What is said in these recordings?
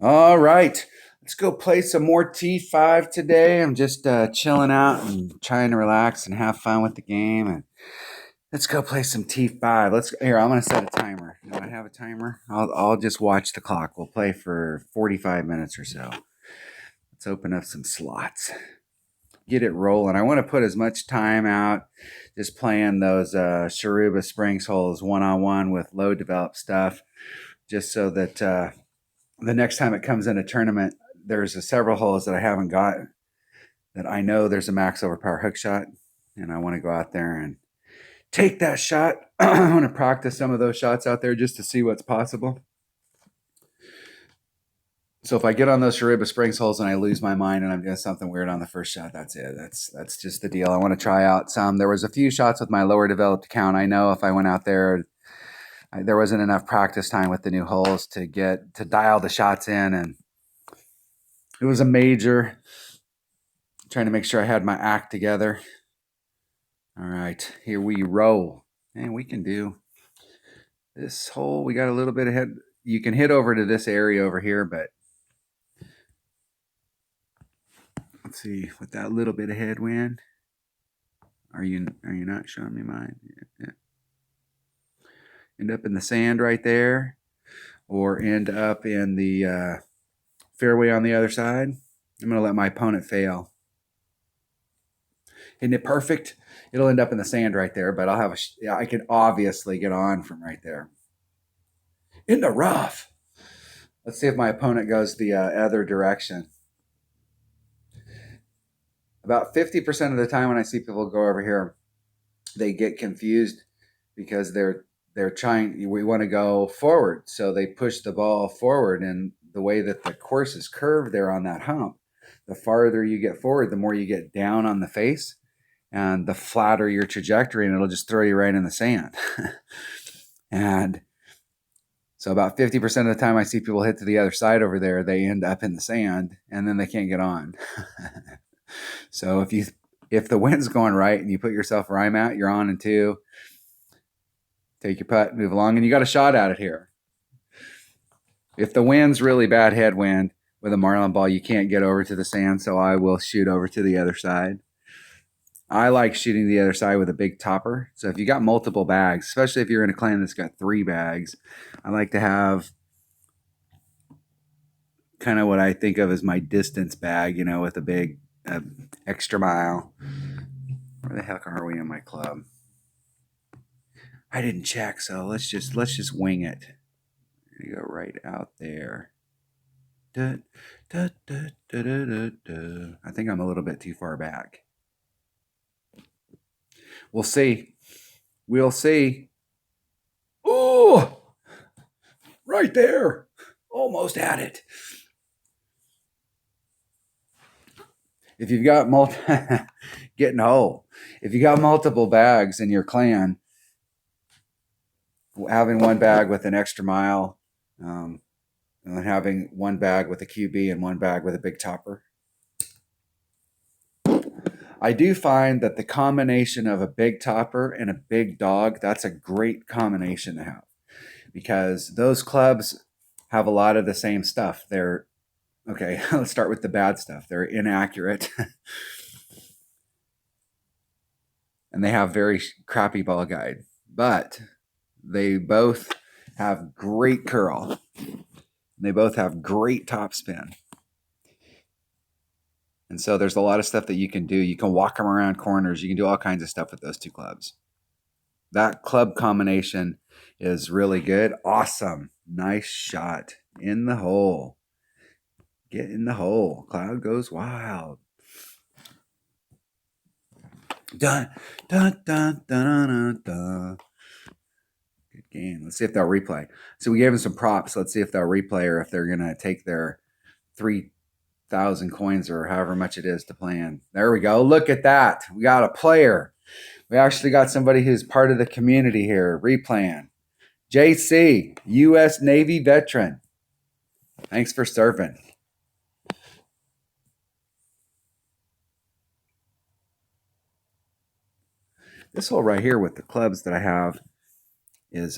All right. Let's go play some more T5 today. I'm just chilling out and trying to relax and have fun with the game. And let's go play some T5. I'm gonna set a timer. Do I have a timer? I'll just watch the clock. We'll play for 45 minutes or so. Let's open up some slots. Get it rolling. I want to put as much time out just playing those Sharuba Springs holes one-on-one with low developed stuff, just so that the next time it comes in a tournament, there's several holes that I haven't got that I know there's a max overpower hook shot, and I want to go out there and take that shot. I want to practice some of those shots out there just to see what's possible. So if I get on those Sharuba Springs holes and I lose my mind and I'm doing something weird on the first shot, that's it. That's just the deal. I want to try out some. There was a few shots with my lower developed account. I know if I went out there, there wasn't enough practice time with the new holes to dial the shots in, and it was a major. Trying to make sure I had my act together. All right, here we roll. And we can do this hole. We got a little bit ahead. You can hit over to this area over here, but let's see, with that little bit of headwind. Are you not showing me mine? Yeah. End up in the sand right there, or end up in the fairway on the other side. I'm going to let my opponent fail. Isn't it perfect? It'll end up in the sand right there, but I can obviously get on from right there. In the rough. Let's see if my opponent goes the other direction. About 50% of the time when I see people go over here, they get confused because they're trying. We want to go forward, so they push the ball forward, and the way that the course is curved there on that hump, the farther you get forward, the more you get down on the face, and the flatter your trajectory, and it'll just throw you right in the sand. And so about 50% of the time I see people hit to the other side over there, they end up in the sand, and then they can't get on. So if the wind's going right and you put yourself where I'm at, you're on in two. Take your putt, move along, and you got a shot at it here. If the wind's really bad headwind with a marlin ball, you can't get over to the sand, so I will shoot over to the other side. I like shooting the other side with a big topper. So if you got multiple bags, especially if you're in a clan that's got 3 bags, I like to have kind of what I think of as my distance bag, with a big extra mile. Where the heck are we in my club? I didn't check, so let's just wing it. You go right out there. Da, da, da, da, da, da, da. I think I'm a little bit too far back. We'll see. We'll see. Oh, right there. Almost had it. If you've got getting hole. If you got multiple bags in your clan, having one bag with an extra mile, and then having one bag with a QB and one bag with a big topper. I do find that the combination of a big topper and a big dog, that's a great combination to have, because those clubs have a lot of the same stuff. They're okay. Let's start with the bad stuff. They're inaccurate. And they have very crappy ball guide, but they both have great curl. They both have great top spin. And so there's a lot of stuff that you can do. You can walk them around corners. You can do all kinds of stuff with those two clubs. That club combination is really good. Awesome. Nice shot in the hole. Get in the hole. Cloud goes wild. Dun, dun, dun, dun, dun, dun. Good game. Let's see if they'll replay. So we gave them some props. Let's see if they'll replay or if they're going to take their 3,000 coins or however much it is to play in. There we go. Look at that. We got a player. We actually got somebody who's part of the community here replaying. JC, U.S. Navy veteran. Thanks for serving. This hole right here with the clubs that I have is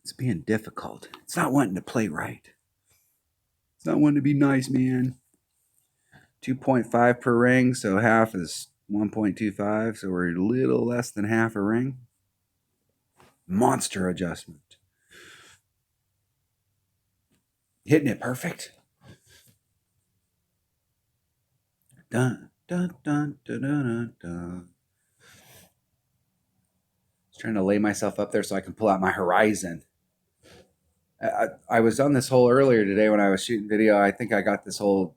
It's being difficult. It's not wanting to play right. It's not wanting to be nice, man. 2.5 per ring, so half is 1.25, so we're a little less than half a ring. Monster adjustment. Hitting it perfect. Dun, dun, dun, dun, dun, dun, dun. Just trying to lay myself up there so I can pull out my horizon. I was on this hole earlier today when I was shooting video. I think I got this hole.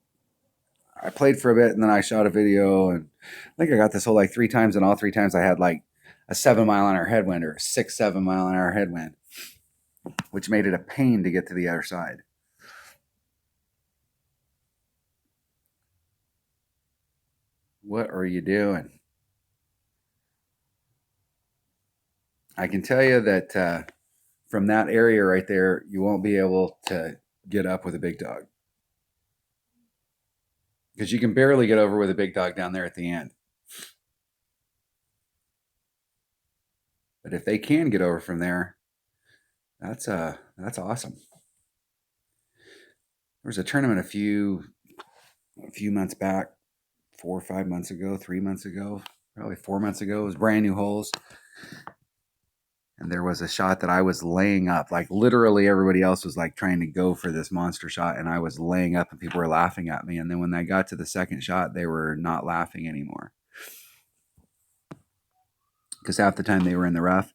I played for a bit and then I shot a video, and I think I got this hole like 3 times, and all 3 times I had like a 7-mile-an-hour headwind or a 6-7-mile-an-hour headwind, which made it a pain to get to the other side. What are you doing? I can tell you that from that area right there, you won't be able to get up with a big dog, because you can barely get over with a big dog down there at the end. But if they can get over from there, that's awesome. There was a tournament a few months back, 4 or 5 months ago, 3 months ago, probably 4 months ago. It was brand new holes. And there was a shot that I was laying up. Like literally everybody else was like trying to go for this monster shot, and I was laying up and people were laughing at me. And then when I got to the second shot, they were not laughing anymore, because half the time they were in the rough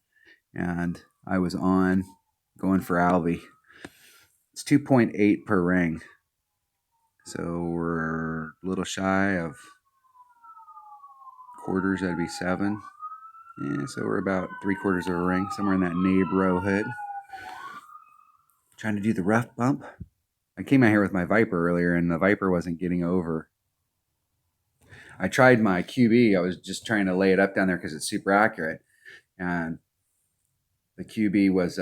and I was on going for Albie. It's 2.8 per ring. So we're a little shy of quarters. That'd be 7. Yeah, so we're about 3/4 of a ring, somewhere in that neighborhood. Trying to do the rough bump. I came out here with my Viper earlier, and the Viper wasn't getting over. I tried my QB. I was just trying to lay it up down there because it's super accurate, and the QB was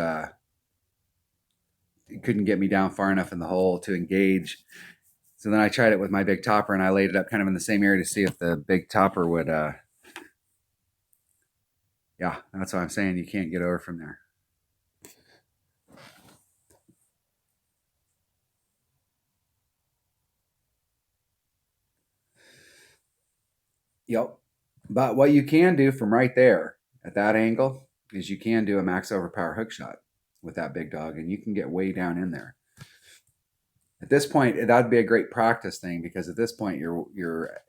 it couldn't get me down far enough in the hole to engage. So then I tried it with my big topper, and I laid it up kind of in the same area to see if the big topper would. Yeah, that's what I'm saying. You can't get over from there. Yep. But what you can do from right there at that angle is you can do a max overpower hook shot with that big dog, and you can get way down in there. At this point, that'd be a great practice thing, because at this point you're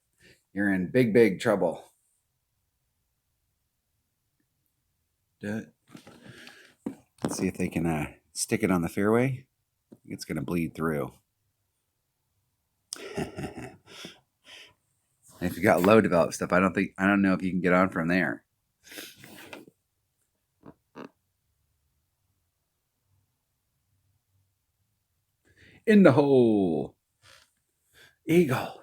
in big trouble. Let's see if they can stick it on the fairway. It's going to bleed through. If you got low developed stuff, I don't know if you can get on from there. In the hole. Eagle.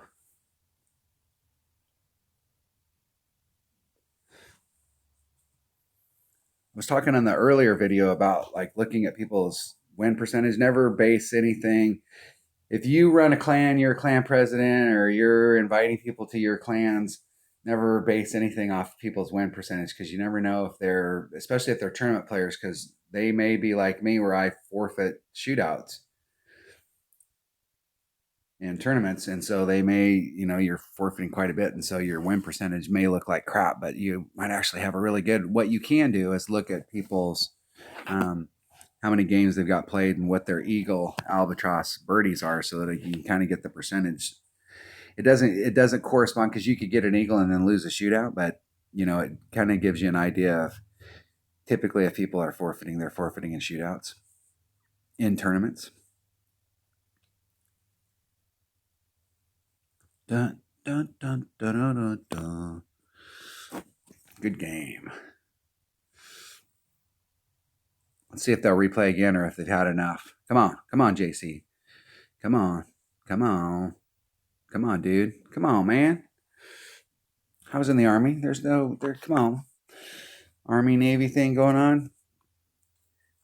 I was talking on the earlier video about like looking at people's win percentage. Never base anything. If you run a clan, you're a clan president, or you're inviting people to your clans, never base anything off people's win percentage, because you never know if they're, especially if they're tournament players, because they may be like me where I forfeit shootouts in tournaments, and so they may, you're forfeiting quite a bit, and so your win percentage may look like crap, but you might actually have a really good. What you can do is look at people's how many games they've got played and what their eagle, albatross, birdies are, so that you can kind of get the percentage. It doesn't correspond, because you could get an eagle and then lose a shootout, but it kind of gives you an idea of typically if people are forfeiting, they're forfeiting in shootouts in tournaments. Dun, dun, dun, dun, dun, dun, dun. Good game. Let's see if they'll replay again or if they've had enough. Come on, JC. Come on, dude. Come on, man. I was in the Army. Come on. Army, Navy thing going on.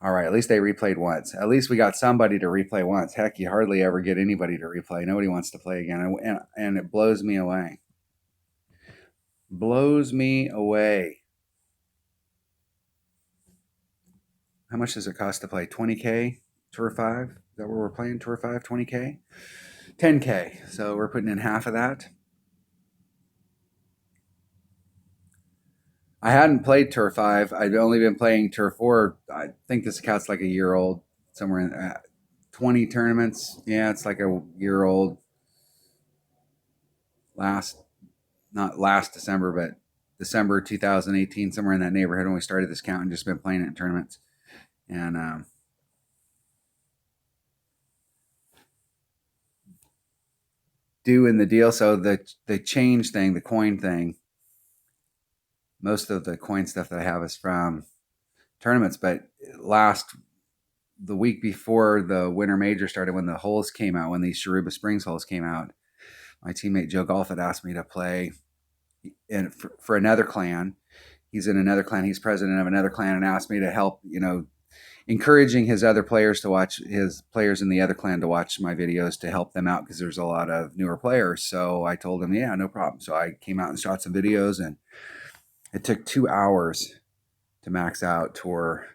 All right, at least they replayed once. At least we got somebody to replay once. Heck, you hardly ever get anybody to replay. Nobody wants to play again, and it blows me away. Blows me away. how much does it cost to play? 20K Tour 5? Is that where we're playing? Tour 5, 20K? 10K. So we're putting in half of that. I hadn't played Tour 5. I'd only been playing Tour 4. I think this account's like a year old, somewhere in 20 tournaments. Yeah, it's like a year old. Not last December, but December 2018, somewhere in that neighborhood when we started this count, and just been playing it in tournaments. And doing the deal. So the change thing, the coin thing, most of the coin stuff that I have is from tournaments. But the week before the Winter Major started, when the holes came out, when these Sharuba Springs holes came out, my teammate Joe Golf had asked me to play for another clan. He's in another clan. He's president of another clan, and asked me to help, encouraging his other players to watch, his players in the other clan to watch my videos to help them out, because there's a lot of newer players. So I told him, yeah, no problem. So I came out and shot some videos, and it took 2 hours to max out Tour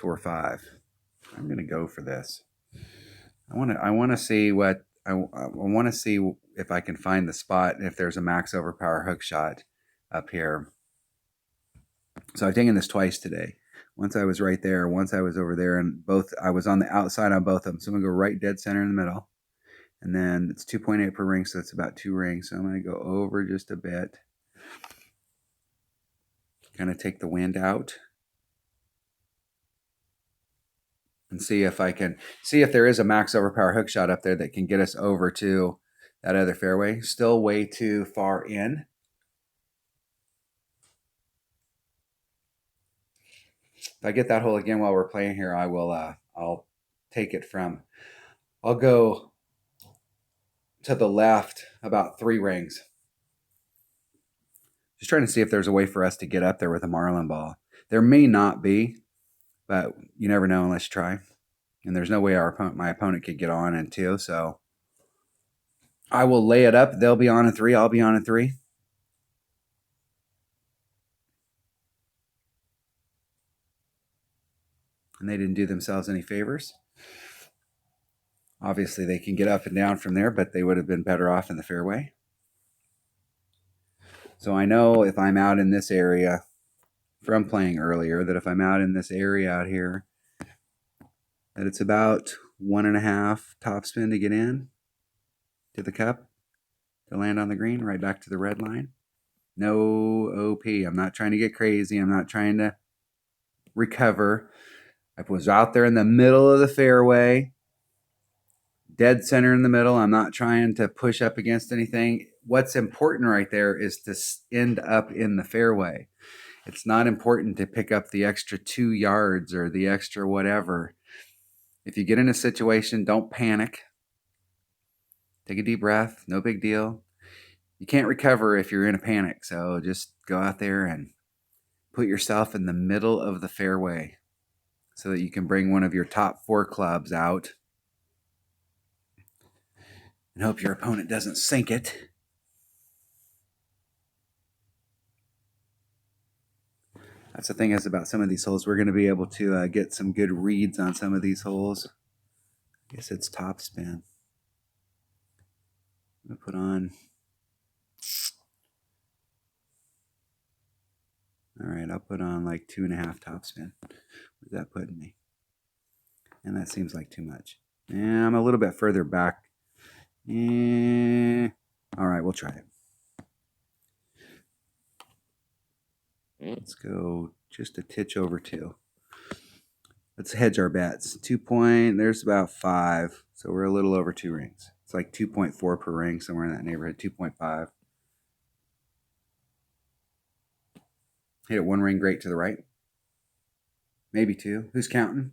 5. I'm gonna go for this. I want to see what I want to see if I can find the spot, if there's a max overpower hook shot up here. So I've taken this twice today. Once I was right there, once I was over there, and I was on the outside on both of them. So I'm gonna go right dead center in the middle, and then it's 2.8 per ring, so it's about 2 rings. So I'm gonna go over just a bit, kind of take the wind out, and see if there is a max overpower hook shot up there that can get us over to that other fairway. Still way too far in. If I get that hole again while we're playing here, I will. I'll take it from. I'll go to the left about 3 rings. Just trying to see if there's a way for us to get up there with a marlin ball. There may not be, but you never know unless you try. And there's no way my opponent could get on in 2. So I will lay it up. They'll be on in 3. I'll be on in 3. And they didn't do themselves any favors. Obviously, they can get up and down from there, but they would have been better off in the fairway. So I know if I'm out in this area from playing earlier, that if I'm out in this area out here, that it's about 1.5 topspin to get in to the cup, to land on the green, right back to the red line. No OP. I'm not trying to get crazy. I'm not trying to recover. I was out there in the middle of the fairway, dead center in the middle. I'm not trying to push up against anything. What's important right there is to end up in the fairway. It's not important to pick up the extra 2 yards or the extra whatever. If you get in a situation, don't panic. Take a deep breath. No big deal. You can't recover if you're in a panic. So just go out there and put yourself in the middle of the fairway so that you can bring one of your top 4 clubs out and hope your opponent doesn't sink it. That's the thing is about some of these holes. We're going to be able to get some good reads on some of these holes. I guess it's top spin. I'm going to put on. All right, I'll put on like 2.5 top spin. Where's that putting me? And that seems like too much. Yeah, I'm a little bit further back. All right, we'll try it. Let's go just a titch over 2. Let's hedge our bets. 2 point, there's about 5. So we're a little over 2 rings. It's like 2.4 per ring, somewhere in that neighborhood, 2.5. Hit it 1 ring great to the right. Maybe 2. Who's counting?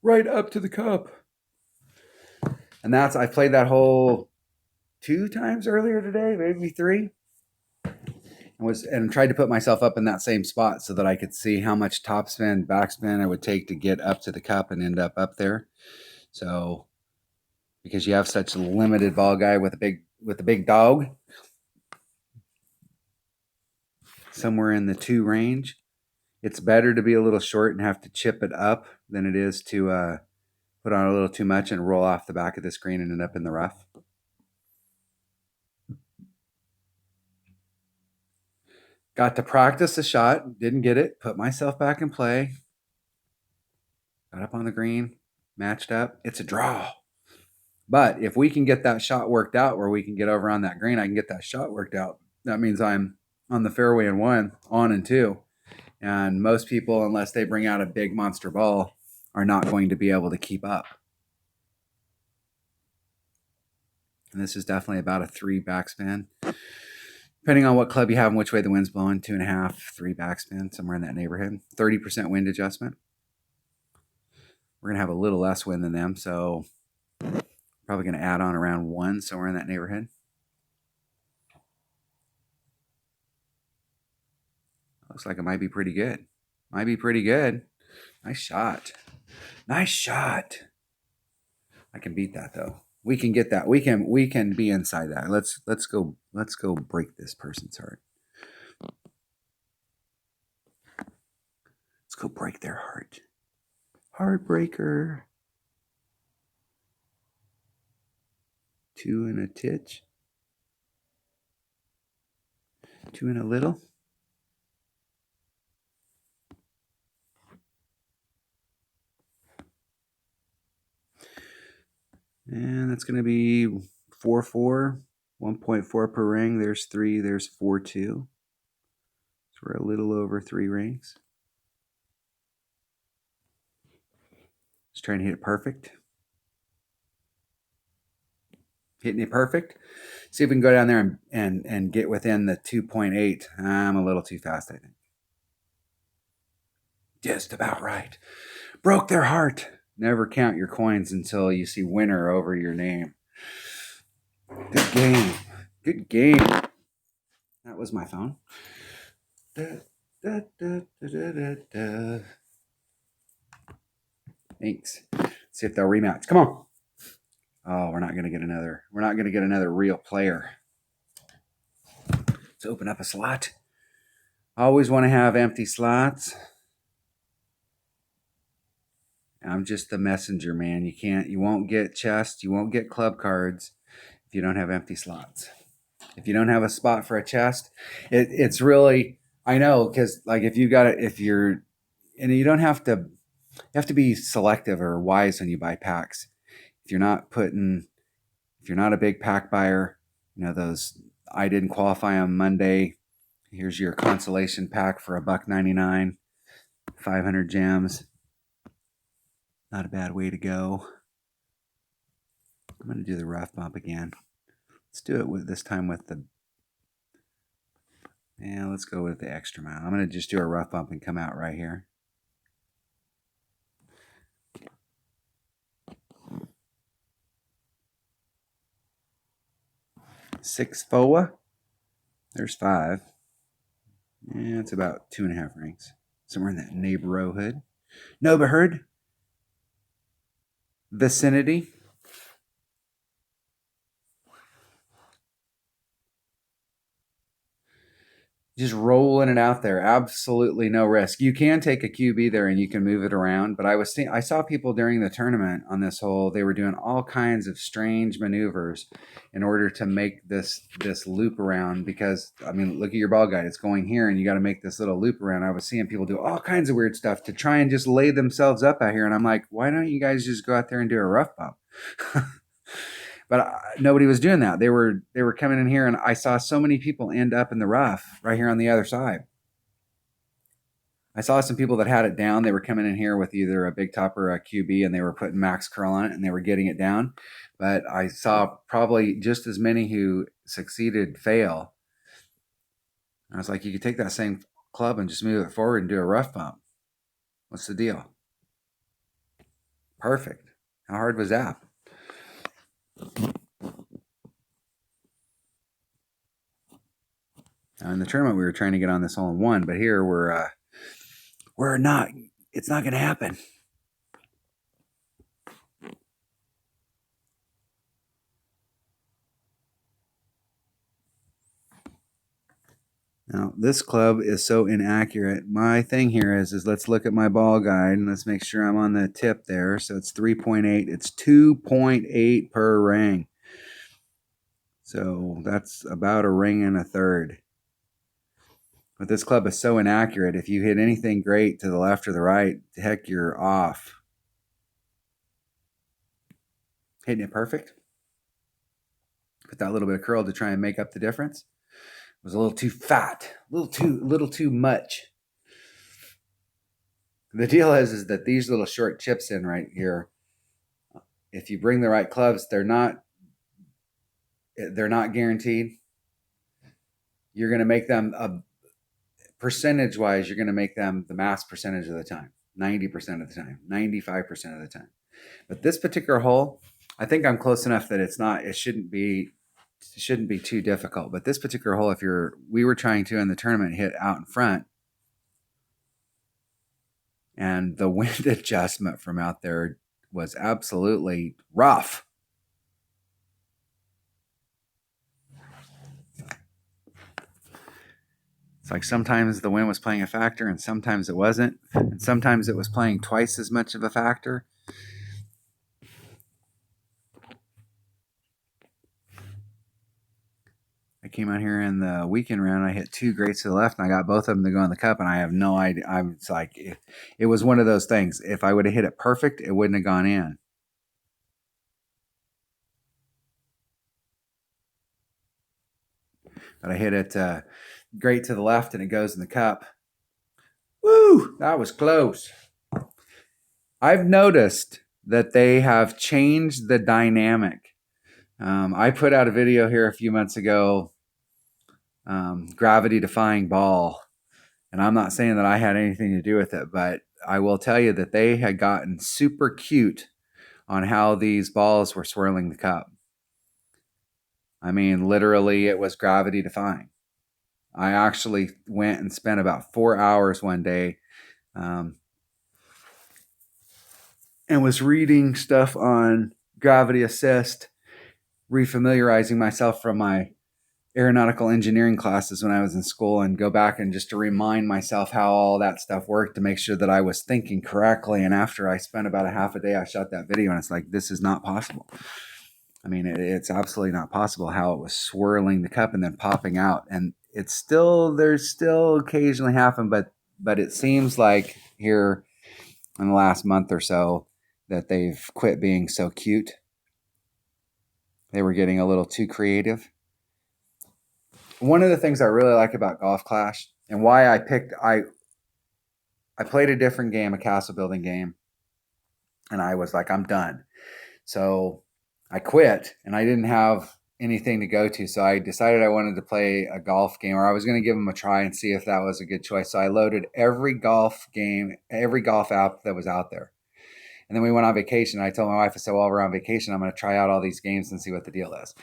Right up to the cup. And I played that hole 2 times earlier today, maybe 3. And tried to put myself up in that same spot so that I could see how much topspin, backspin it would take to get up to the cup and end up there. So because you have such a limited ball guy with a big dog, somewhere in the 2 range. It's better to be a little short and have to chip it up than it is to put on a little too much and roll off the back of the screen and end up in the rough. Got to practice the shot, didn't get it, put myself back in play, got up on the green, matched up. It's a draw. But if we can get that shot worked out where we can get over on that green, I can get that shot worked out. That means I'm on the fairway in 1, on in 2. And most people, unless they bring out a big monster ball, are not going to be able to keep up. And this is definitely about a 3 backspin. Depending on what club you have and which way the wind's blowing, 2.5, 3 backspin, somewhere in that neighborhood. 30% wind adjustment. We're going to have a little less wind than them, so probably going to add on around 1, somewhere in that neighborhood. Looks like it might be pretty good. Might be pretty good. Nice shot. Nice shot. I can beat that though. We can get that. We can be inside that. Let's go break this person's heart. Let's go break their heart. Heartbreaker. 2 and a titch. 2 and a little. And that's going to be 4-4, 1.4 per ring. There's 3, there's 4-2. So we're a little over 3 rings. Just trying to hit it perfect. Hitting it perfect. See if we can go down there and get within the 2.8. I'm a little too fast, I think. Just about right. Broke their heart. Never count your coins until you see winner over your name. Good game. Good game. That was my phone. Thanks. Let's see if they'll rematch. Come on. Oh, we're not going to get another real player. Let's open up a slot. Always want to have empty slots. I'm just the messenger, man. You won't get chest, you won't get club cards if you don't have empty slots. If you don't have a spot for a chest, it's really, I know, because like if you got it, you have to be selective or wise when you buy packs. If you're not a big pack buyer, those I didn't qualify on Monday. Here's your consolation pack for $1.99, 500 gems. Not a bad way to go. I'm going to do the rough bump again. Let's do it this time with the... Yeah, let's go with the extra mile. I'm going to just do a rough bump and come out right here. Six FOA. There's 5. Yeah, it's about 2.5 rings. Somewhere in that neighborhood. Vicinity. Just rolling it out there. Absolutely no risk. You can take a QB there and you can move it around. But I saw people during the tournament on this hole. They were doing all kinds of strange maneuvers in order to make this loop around. Because I mean, look at your ball guide. It's going here, and you got to make this little loop around. I was seeing people do all kinds of weird stuff to try and just lay themselves up out here. And I'm like, why don't you guys just go out there and do a rough bump? But nobody was doing that. They were coming in here, and I saw so many people end up in the rough right here on the other side. I saw some people that had it down. They were coming in here with either a big top or a QB, and they were putting max curl on it, and they were getting it down. But I saw probably just as many who succeeded fail. I was like, you could take that same club and just move it forward and do a rough bump. What's the deal? Perfect. How hard was that? Now in the tournament, we were trying to get on this hole in 1, but here we're not. It's not going to happen. Now, this club is so inaccurate. My thing here is let's look at my ball guide and let's make sure I'm on the tip there. So it's 3.8. It's 2.8 per ring. So that's about a ring and a third. But this club is so inaccurate. If you hit anything great to the left or the right, heck, you're off. Hitting it perfect. Put that little bit of curl to try and make up the difference. It was a little too fat, a little too much. The deal is that these little short chips in right here, if you bring the right clubs, they're not guaranteed. You're going to make them percentage wise, you're going to make them the mass percentage of the time, 90% of the time, 95% of the time. But this particular hole, I think I'm close enough that it shouldn't be too difficult. But this particular hole, we were trying to in the tournament hit out in front, and the wind adjustment from out there was absolutely rough. It's like sometimes the wind was playing a factor and sometimes it wasn't. And sometimes it was playing twice as much of a factor. I came out here in the weekend round. I hit 2 greats to the left, and I got both of them to go in the cup. And I have no idea. It's like it was one of those things. If I would have hit it perfect, it wouldn't have gone in. But I hit it great to the left, and it goes in the cup. Woo! That was close. I've noticed that they have changed the dynamic. I put out a video here a few months ago, gravity defying ball. And I'm not saying that I had anything to do with it, but I will tell you that they had gotten super cute on how these balls were swirling the cup. I mean, literally, it was gravity defying. I actually went and spent about 4 hours one day and was reading stuff on gravity assist, refamiliarizing myself from my aeronautical engineering classes when I was in school, and go back and just to remind myself how all that stuff worked to make sure that I was thinking correctly. And after I spent about a half a day, I shot that video, and it's like, this is not possible. I mean, it's absolutely not possible how it was swirling the cup and then popping out. And there's still occasionally happen, but it seems like here in the last month or so that they've quit being so cute. They were getting a little too creative. One of the things I really like about Golf Clash and why I played a different game, a castle building game, and I was like, I'm done. So I quit, and I didn't have anything to go to. So I decided I wanted to play a golf game, or I was going to give them a try and see if that was a good choice. So I loaded every golf game, every golf app that was out there. And then we went on vacation. I told my wife, I said, while we're on vacation, I'm going to try out all these games and see what the deal is.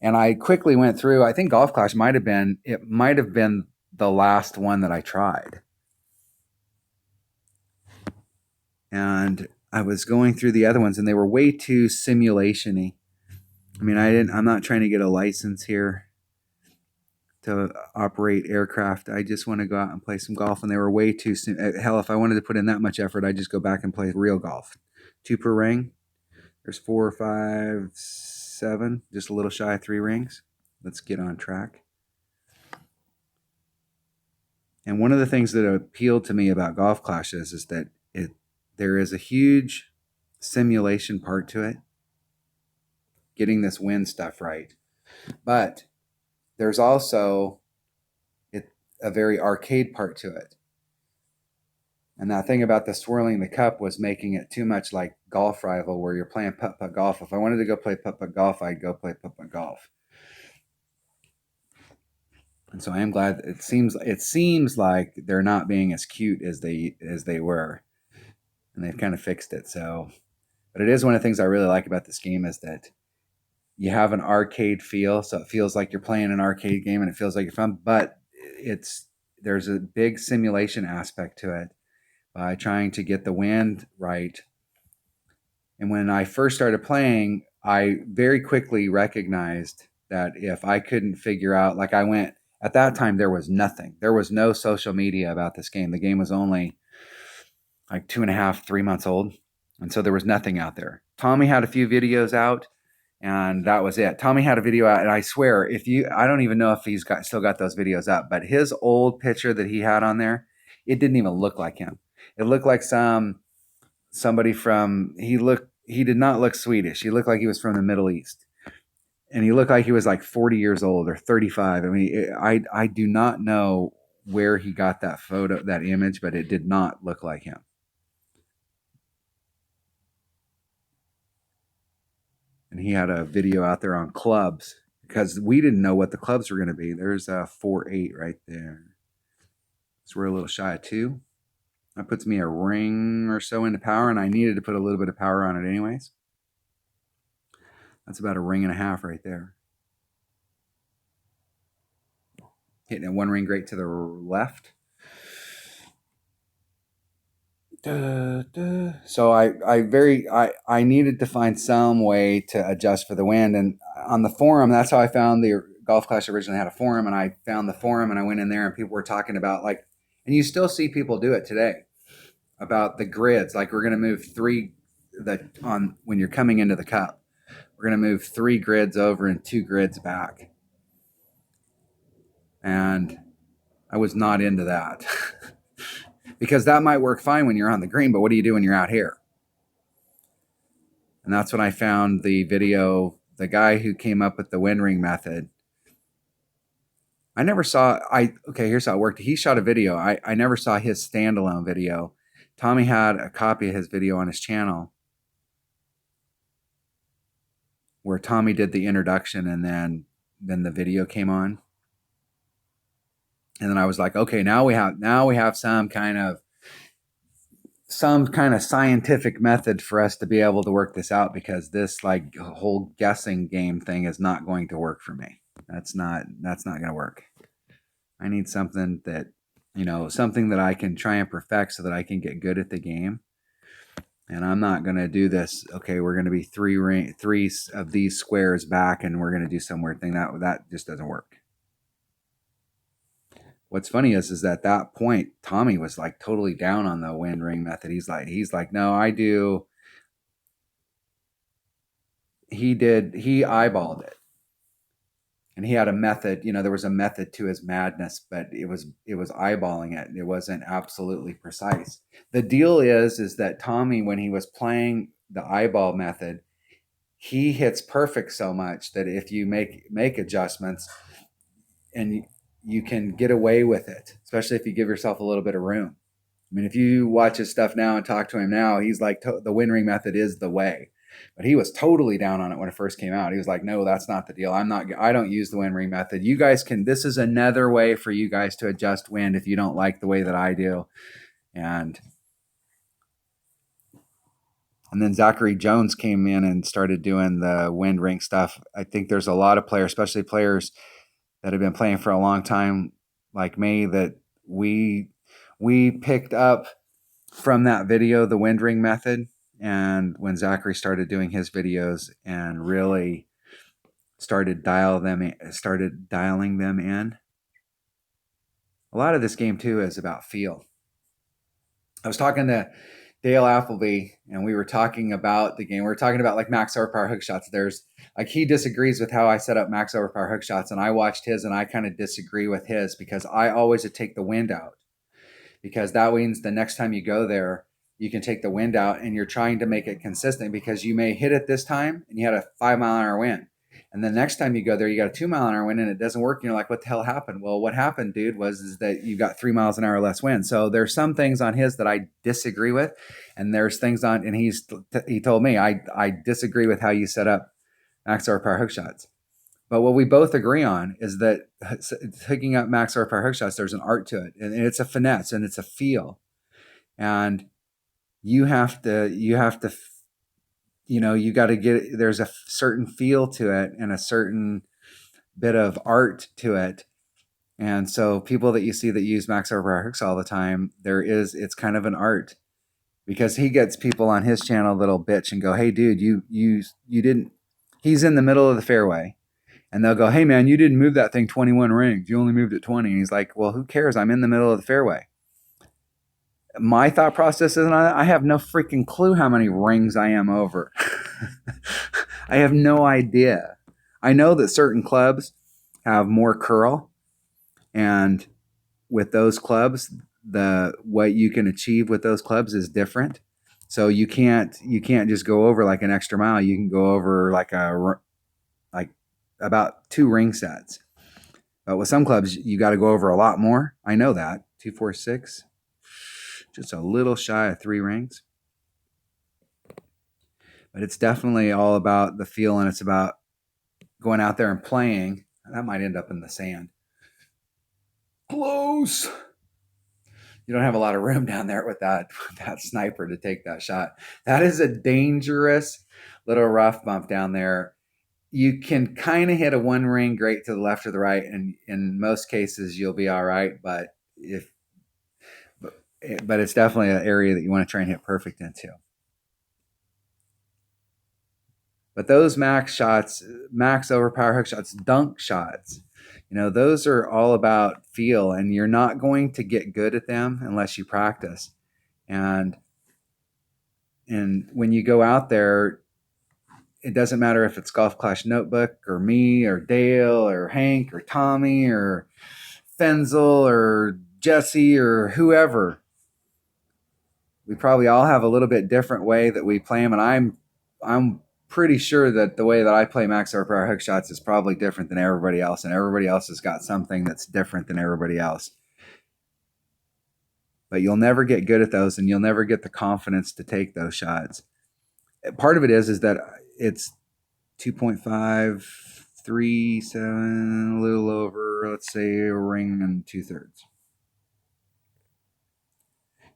And I quickly went through, I think Golf Clash might have been the last one that I tried. And I was going through the other ones, and they were way too simulation-y. I mean, I'm not trying to get a license here to operate aircraft. I just want to go out and play some golf, and they were way too hell, if I wanted to put in that much effort, I'd just go back and play real golf. 2 per ring. There's 4, 5, 7, just a little shy of 3 rings. Let's get on track. And one of the things that appealed to me about Golf Clash is that there is a huge simulation part to it, getting this wind stuff right. But there's also a very arcade part to it. And that thing about the swirling the cup was making it too much like Golf Rival, where you're playing putt-putt golf. If I wanted to go play putt-putt golf, I'd go play putt-putt golf. And so I am glad it seems like they're not being as cute as they were. And they've kind of fixed it. So, but it is one of the things I really like about this game is that you have an arcade feel. So it feels like you're playing an arcade game, and it feels like you're fun, but there's a big simulation aspect to it by trying to get the wind right. And when I first started playing, I very quickly recognized that if I couldn't figure out, like I went At that time, there was nothing. There was no social media about this game. The game was only like 2.5, 3 months old. And so there was nothing out there. Tommy had a few videos out, and that was it. Tommy had a video out, and I swear, I don't even know if he's still got those videos up, but his old picture that he had on there, it didn't even look like him. It looked like somebody from, he did not look Swedish. He looked like he was from the Middle East. And he looked like he was like 40 years old or 35. I mean, I do not know where he got that photo, that image, but it did not look like him. And he had a video out there on clubs because we didn't know what the clubs were going to be. There's a 4.8 right there. So we're a little shy of 2. That puts me a ring or so into power, and I needed to put a little bit of power on it anyways. That's about a ring and a half right there. Hitting it 1 ring great to the left. So I needed to find some way to adjust for the wind, and on the forum, that's how I found the Golf Clash originally had a forum, and I found the forum, and I went in there, and people were talking about and you still see people do it today, about the grids. Like, we're going to move when you're coming into the cup, we're going to move 3 grids over and 2 grids back, and I was not into that. Because that might work fine when you're on the green, but what do you do when you're out here? And that's when I found the video, the guy who came up with the wind ring method. Here's how it worked. He shot a video. I never saw his standalone video. Tommy had a copy of his video on his channel where Tommy did the introduction, and then the video came on. And then I was like, okay, now we have some kind of scientific method for us to be able to work this out, because this whole guessing game thing is not going to work for me. That's not going to work. I need something that, something that I can try and perfect so that I can get good at the game. And I'm not going to do this. Okay, we're going to be 3 of these squares back, and we're going to do some weird thing. That just doesn't work. What's funny is that at that point, Tommy was like totally down on the wind ring method. He's like, no, I do. He eyeballed it. And he had a method, there was a method to his madness, but it was eyeballing it. It wasn't absolutely precise. The deal is that Tommy, when he was playing the eyeball method, he hits perfect so much that if you make adjustments, and you can get away with it, especially if you give yourself a little bit of room. I mean, if you watch his stuff now and talk to him now, he's like, the wind ring method is the way. But he was totally down on it when it first came out. He was like, no, that's not the deal. I don't use the wind ring method. You guys this is another way for you guys to adjust wind if you don't like the way that I do. And then Zachary Jones came in and started doing the wind ring stuff. I think there's a lot of players, especially players that have been playing for a long time like me, that we picked up from that video the wind ring method. And when Zachary started doing his videos and really started dialing them in, a lot of this game too is about feel. I was talking to Dale Appleby, and we were talking about the game. We were talking about max overpower hook shots. There's he disagrees with how I set up max overpower hook shots, and I watched his, and I kind of disagree with his, because I always would take the wind out, because that means the next time you go there, you can take the wind out, and you're trying to make it consistent, because you may hit it this time and you had a 5-mile-an-hour wind. And the next time you go there, you got a 2-mile-an-hour wind and it doesn't work. And you're like, what the hell happened? Well, what happened, dude, is that you got 3 miles an hour less wind. So there's some things on his that I disagree with. And there's things on, and he told me, I disagree with how you set up max overpower hook shots. But what we both agree on is that hooking up max overpower hook shots, there's an art to it, and it's a finesse, and it's a feel. And you got to get, there's a certain feel to it and a certain bit of art to it. And so people that you see that use max overpower hooks all the time, it's kind of an art, because he gets people on his channel that'll bitch and go, hey dude, you didn't, he's in the middle of the fairway, And they'll go, hey man, you didn't move that thing 21 rings. You only moved it 20. And he's like, well, who cares? I'm in the middle of the fairway. My thought process is I have no freaking clue how many rings I am over. I have no idea. I know that certain clubs have more curl, and with those clubs, the what you can achieve with those clubs is different. So you can't just go over like an extra mile. You can go over like about 2 ring sets. But with some clubs, you got to go over a lot more. I know that 2, 4, 6, just a little shy of 3 rings. But it's definitely all about the feel, and it's about going out there and playing. That might end up in the sand. Close. You don't have a lot of room down there with that sniper to take that shot. That is a dangerous little rough bump down there. You can kind of hit a 1 ring great to the left or the right, and in most cases you'll be all right. But it's definitely an area that you want to try and hit perfect into. But those max shots, max overpower hook shots, dunk shots, those are all about feel, and you're not going to get good at them unless you practice. And when you go out there, it doesn't matter if it's Golf Clash Notebook or me or Dale or Hank or Tommy or Fenzel or Jesse or whoever. We probably all have a little bit different way that we play them, and I'm pretty sure that the way that I play max overpower hook shots is probably different than everybody else, and everybody else has got something that's different than everybody else. But you'll never get good at those, and you'll never get the confidence to take those shots. Part of it is that it's 2.537, a little over, let's say a ring and 2/3.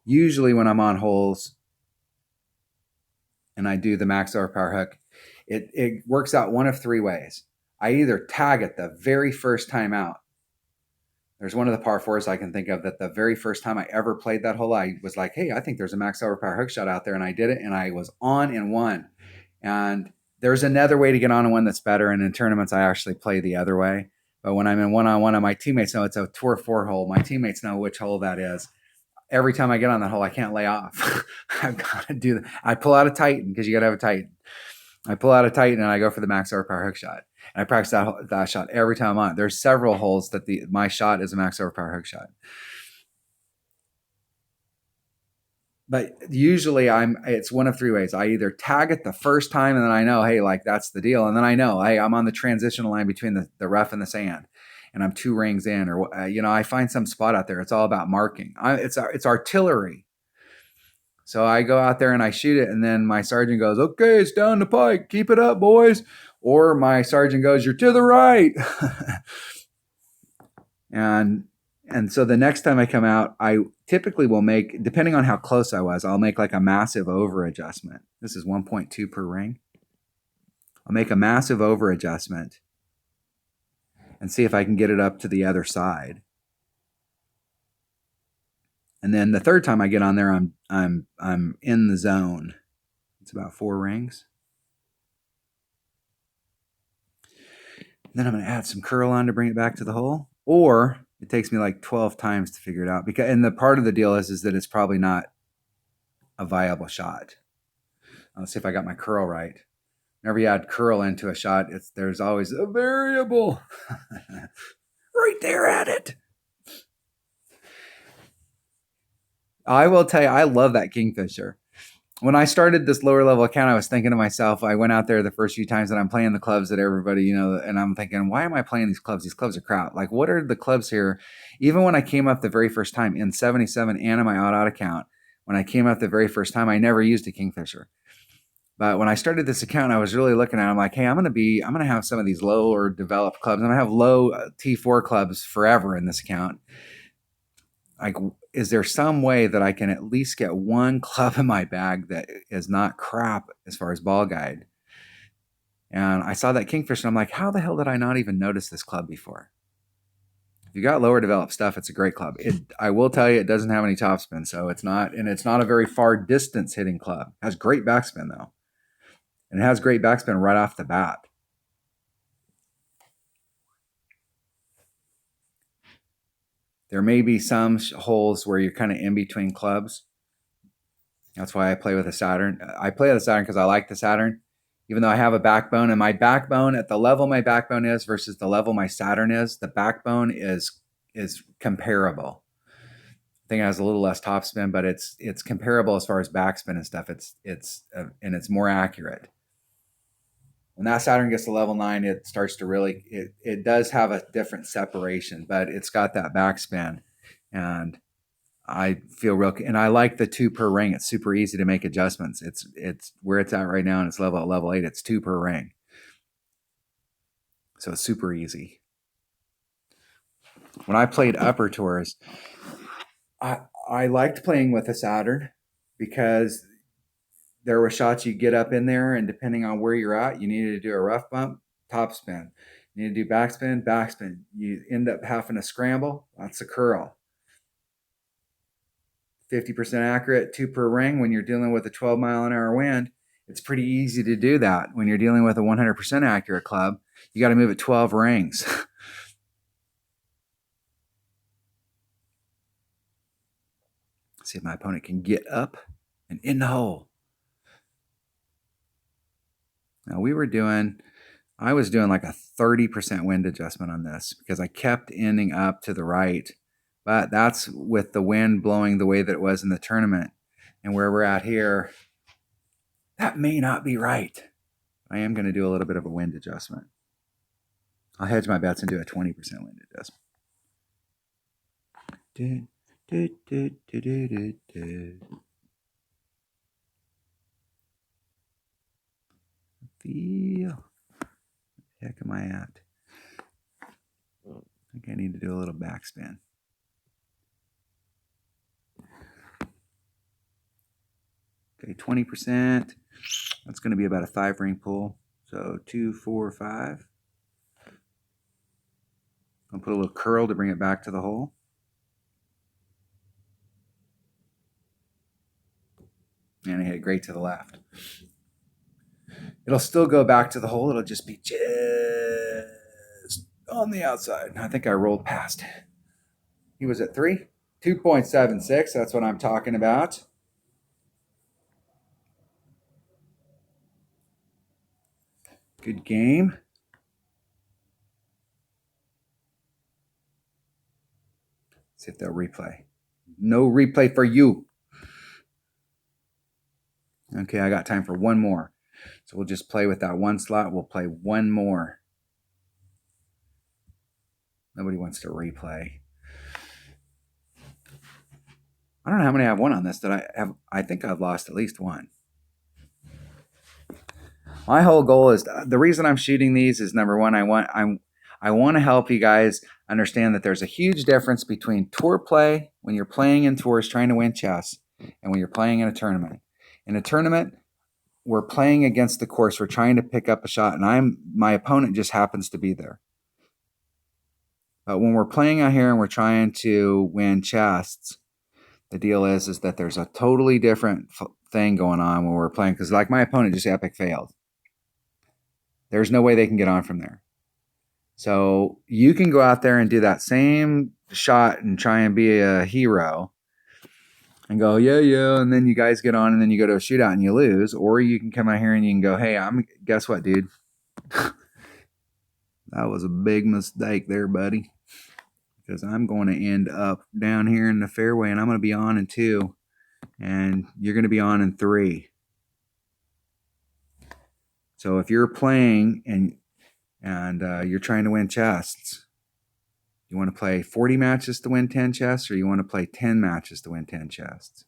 Usually when I'm on holes and I do the max overpower hook, it works out one of 3 ways. I either tag it the very first time out. There's one of the par 4s I can think of that the very first time I ever played that hole, I was like, hey, I think there's a max overpower hook shot out there. And I did it, and I was on and won. And there's another way to get on and win that's better. And in tournaments, I actually play the other way. But when I'm in one-on-one, and my teammates know it's a Tour 4 hole, my teammates know which hole that is. Every time I get on that hole, I can't lay off. I've got to do that. I pull out a Titan, because you got to have a Titan. I pull out a Titan and I go for the max overpower hook shot. And I practice that shot every time I'm on it. There's several holes that my shot is a max overpower hook shot. But usually it's one of 3 ways. I either tag it the first time, and then I know, hey, like that's the deal. And then I know, hey, I'm on the transitional line between the rough and the sand, and I'm 2 rings in, or I find some spot out there. It's all about marking. It's artillery. So I go out there and I shoot it, and then my sergeant goes, okay, it's down the pike. Keep it up, boys. Or my sergeant goes, you're to the right. And so the next time I come out, I typically will make, depending on how close I was, I'll make like a massive over adjustment. This is 1.2 per ring. I'll make a massive over adjustment and see if I can get it up to the other side. And then the third time I get on there, I'm in the zone. It's about 4 rings. Then I'm going to add some curl on to bring it back to the hole, or it takes me like 12 times to figure it out. And the part of the deal is that it's probably not a viable shot. Let's see if I got my curl right. Whenever you add curl into a shot, there's always a variable. Right there at it. I will tell you, I love that Kingfisher. When I started this lower level account, I was thinking to myself, I went out there the first few times and I'm playing the clubs that everybody, and I'm thinking, why am I playing these clubs? These clubs are crap. Like, what are the clubs here? Even when I came up the very first time in 77 and in my odd account, when I came up the very first time, I never used a Kingfisher. But when I started this account, I was really looking at it. I'm like, hey, I'm going to have some of these lower developed clubs. I'm going to have low T4 clubs forever in this account. Like, is there some way that I can at least get one club in my bag that is not crap as far as ball guide? And I saw that Kingfisher, and I'm like, how the hell did I not even notice this club before? If you got lower developed stuff, it's a great club. I will tell you, it doesn't have any topspin, so it's not a very far distance hitting club. It has great backspin though, and it has great backspin right off the bat. There may be some holes where you're kind of in between clubs. That's why I play with a Saturn. I play with a Saturn because I like the Saturn, even though I have a backbone. And my backbone, at the level my backbone is versus the level my Saturn is, the backbone is comparable. I think it has a little less topspin, but it's comparable as far as backspin and stuff. And it's more accurate. When that Saturn gets to level 9, it starts to really, it does have a different separation, but it's got that backspin. And I feel real, and I like the 2 per ring. It's super easy to make adjustments. It's where it's at right now, and it's level 8. It's 2 per ring, so it's super easy. When I played upper tours, I liked playing with a Saturn because there were shots you get up in there, and depending on where you're at, you needed to do a rough bump, top spin. You need to do backspin, backspin. You end up having to scramble. That's a curl. 50% accurate, 2 per ring. When you're dealing with a 12-mile-an-hour wind, it's pretty easy to do that. When you're dealing with a 100% accurate club, you got to move at 12 rings. See if my opponent can get up and in the hole. Now I was doing like a 30% wind adjustment on this because I kept ending up to the right. But that's with the wind blowing the way that it was in the tournament. And where we're at here, that may not be right. I am going to do a little bit of a wind adjustment. I'll hedge my bets and do a 20% wind adjustment. Feel. The heck am I at? I think I need to do a little backspin. Okay, 20%. That's going to be about a 5-ring pull. So 2, 4, 5. I'll put a little curl to bring it back to the hole. And I hit it great to the left. It'll still go back to the hole. It'll just be just on the outside. I think I rolled past. He was at 3. 2.76. That's what I'm talking about. Good game. See if they'll replay. No replay for you. Okay, I got time for one more. So we'll just play with that one slot. We'll play one more. Nobody wants to replay. I don't know how many I've won on this. That I have. I think I've lost at least one. My whole goal is, the reason I'm shooting these is, number one, I want to help you guys understand that there's a huge difference between tour play when you're playing in tours trying to win chess and when you're playing in a tournament. In a tournament, we're playing against the course. We're trying to pick up a shot, and my opponent just happens to be there. But when we're playing out here and we're trying to win chess, the deal is that there's a totally different thing going on when we're playing. Because like my opponent just epic failed. There's no way they can get on from there. So you can go out there and do that same shot and try and be a hero and go, yeah, and then you guys get on and then you go to a shootout and you lose. Or you can come out here and you can go, hey, guess what, dude? That was a big mistake there, buddy. Because I'm going to end up down here in the fairway and I'm going to be on in 2. And you're going to be on in 3. So if you're playing and you're trying to win chests, you want to play 40 matches to win 10 chests, or you want to play 10 matches to win 10 chests?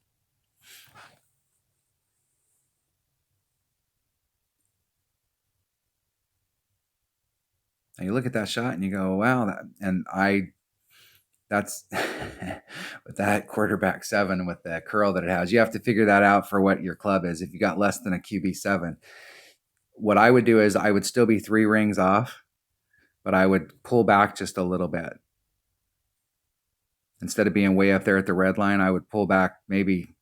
And you look at that shot and you go, wow, that's with that quarterback 7 with the curl that it has. You have to figure that out for what your club is. If you got less than a QB7, what I would do is I would still be 3 rings off, but I would pull back just a little bit. Instead of being way up there at the red line, I would pull back maybe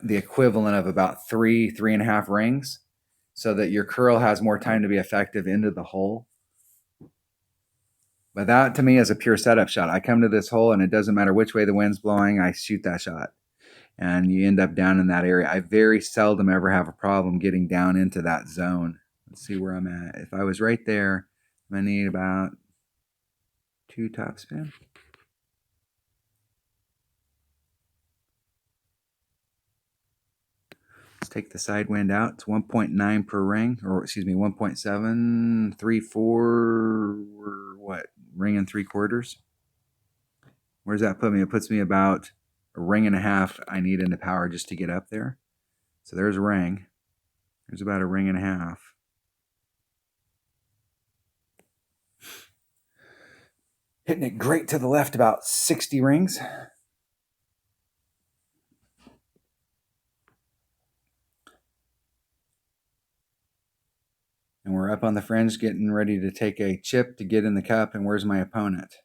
the equivalent of about 3.5 rings, so that your curl has more time to be effective into the hole. But that to me is a pure setup shot. I come to this hole and it doesn't matter which way the wind's blowing, I shoot that shot. And you end up down in that area. I very seldom ever have a problem getting down into that zone. Let's see where I'm at. If I was right there, I'm going to need about 2 topspin. Let's take the side wind out. It's 1.9 per ring, or excuse me, 1.734, what, ring and 3/4. Where does that put me? It puts me about a ring and a half I need into power just to get up there. So there's a ring. There's about a ring and a half. Hitting it great to the left, about 60 rings. And we're up on the fringe getting ready to take a chip to get in the cup. And where's my opponent?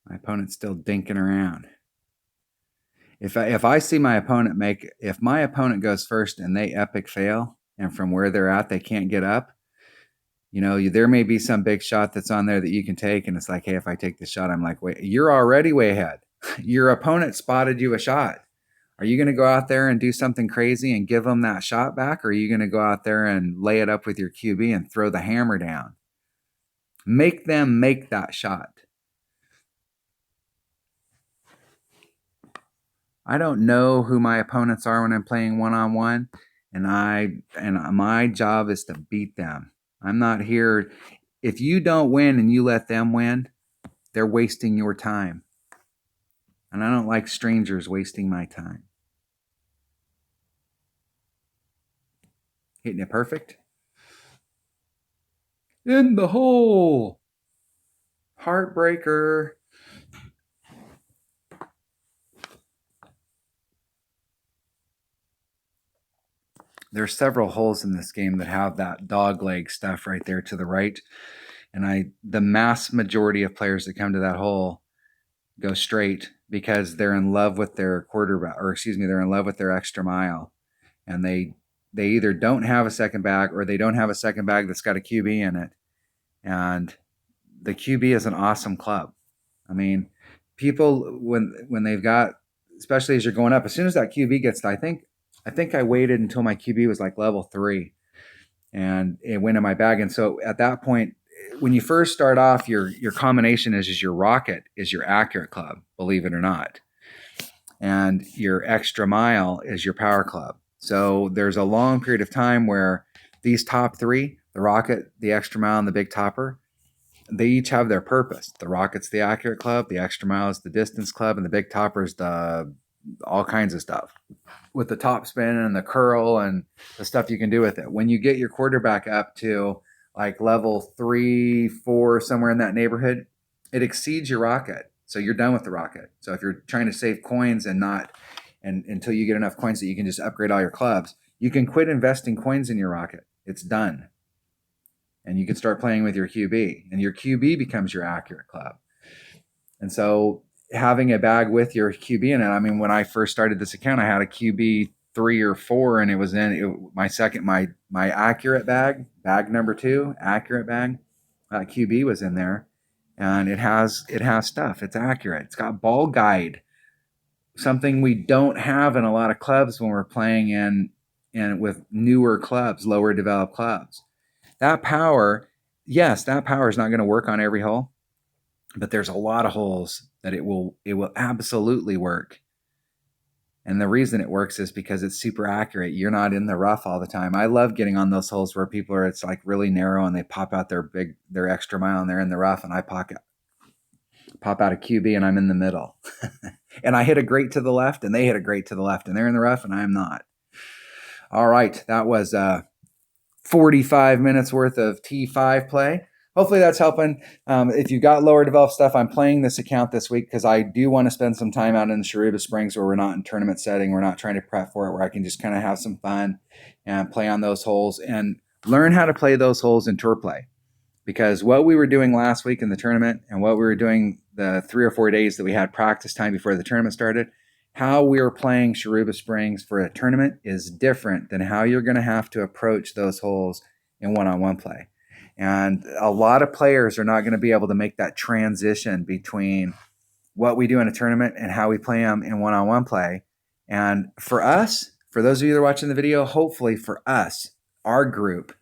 My opponent's still dinking around. If I see my opponent if my opponent goes first and they epic fail, and from where they're at they can't get up, there may be some big shot that's on there that you can take, and it's like, hey, if I take this shot, I'm like, wait, you're already way ahead. Your opponent spotted you a shot. Are you going to go out there and do something crazy and give them that shot back, or are you going to go out there and lay it up with your QB and throw the hammer down? Make them make that shot. I don't know who my opponents are when I'm playing one-on-one, and my job is to beat them. I'm not here. If you don't win and you let them win, they're wasting your time. And I don't like strangers wasting my time. Hitting it perfect. In the hole. Heartbreaker. There's several holes in this game that have that dog leg stuff right there to the right. And the mass majority of players that come to that hole go straight because they're in love with their quarterback, or excuse me, they're in love with their extra mile. And they either don't have a second bag, or they don't have a second bag that's got a QB in it. And the QB is an awesome club. I mean, people, when they've got, especially as you're going up, as soon as that QB gets to, I think I waited until my QB was like level 3 and it went in my bag. And so at that point, when you first start off, your combination is your rocket is your accurate club, believe it or not. And your extra mile is your power club. So there's a long period of time where these top 3, the rocket, the extra mile, and the big topper, they each have their purpose. The rocket's the accurate club, the extra mile is the distance club, and the big topper is the all kinds of stuff with the top spin and the curl and the stuff you can do with it. When you get your quarterback up to like level 3, 4, somewhere in that neighborhood, it exceeds your rocket. So you're done with the rocket. So if you're trying to save coins and until you get enough coins that you can just upgrade all your clubs, you can quit investing coins in your rocket. It's done. And you can start playing with your QB, and your QB becomes your accurate club. And so having a bag with your QB in it, I mean, when I first started this account, I had a QB 3 or 4, and it was in my accurate bag number 2, accurate bag. QB was in there, and it has stuff. It's accurate. It's got ball guide, something we don't have in a lot of clubs when we're playing in with newer clubs, lower developed clubs. That power is not going to work on every hole, but there's a lot of holes that it will absolutely work. And the reason it works is because it's super accurate. You're not in the rough all the time. I love getting on those holes where it's like really narrow and they pop out their extra mile and they're in the rough, and I pop out a QB and I'm in the middle. And I hit a great to the left and they hit a great to the left and they're in the rough and I'm not. All right, that was 45 minutes worth of T5 play. Hopefully that's helping. If you've got lower developed stuff, I'm playing this account this week because I do want to spend some time out in the Sharuba Springs where we're not in tournament setting. We're not trying to prep for it, where I can just kind of have some fun and play on those holes and learn how to play those holes in tour play. Because what we were doing last week in the tournament and what we were doing the 3 or 4 days that we had practice time before the tournament started, how we were playing Sharuba Springs for a tournament is different than how you're going to have to approach those holes in one-on-one play. And a lot of players are not going to be able to make that transition between what we do in a tournament and how we play them in one-on-one play. And for us, for those of you that are watching the video, hopefully for us, our group,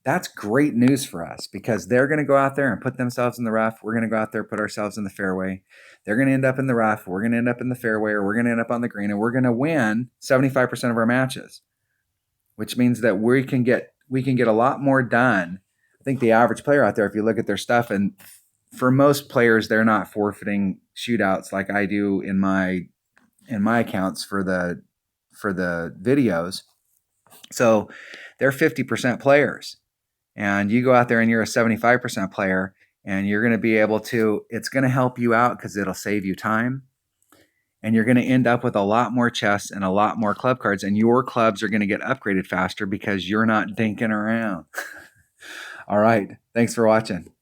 that's great news for us because they're going to go out there and put themselves in the rough. We're going to go out there, put ourselves in the fairway. They're going to end up in the rough. We're going to end up in the fairway, or we're going to end up on the green, and we're going to win 75% of our matches, which means that we can get a lot more done. I think the average player out there, if you look at their stuff, and for most players, they're not forfeiting shootouts like I do in my accounts for the videos. So they're 50% players. And you go out there and you're a 75% player, and you're going to be able to, it's going to help you out because it'll save you time. And you're going to end up with a lot more chess and a lot more club cards, and your clubs are going to get upgraded faster because you're not dinking around. All right. Thanks for watching.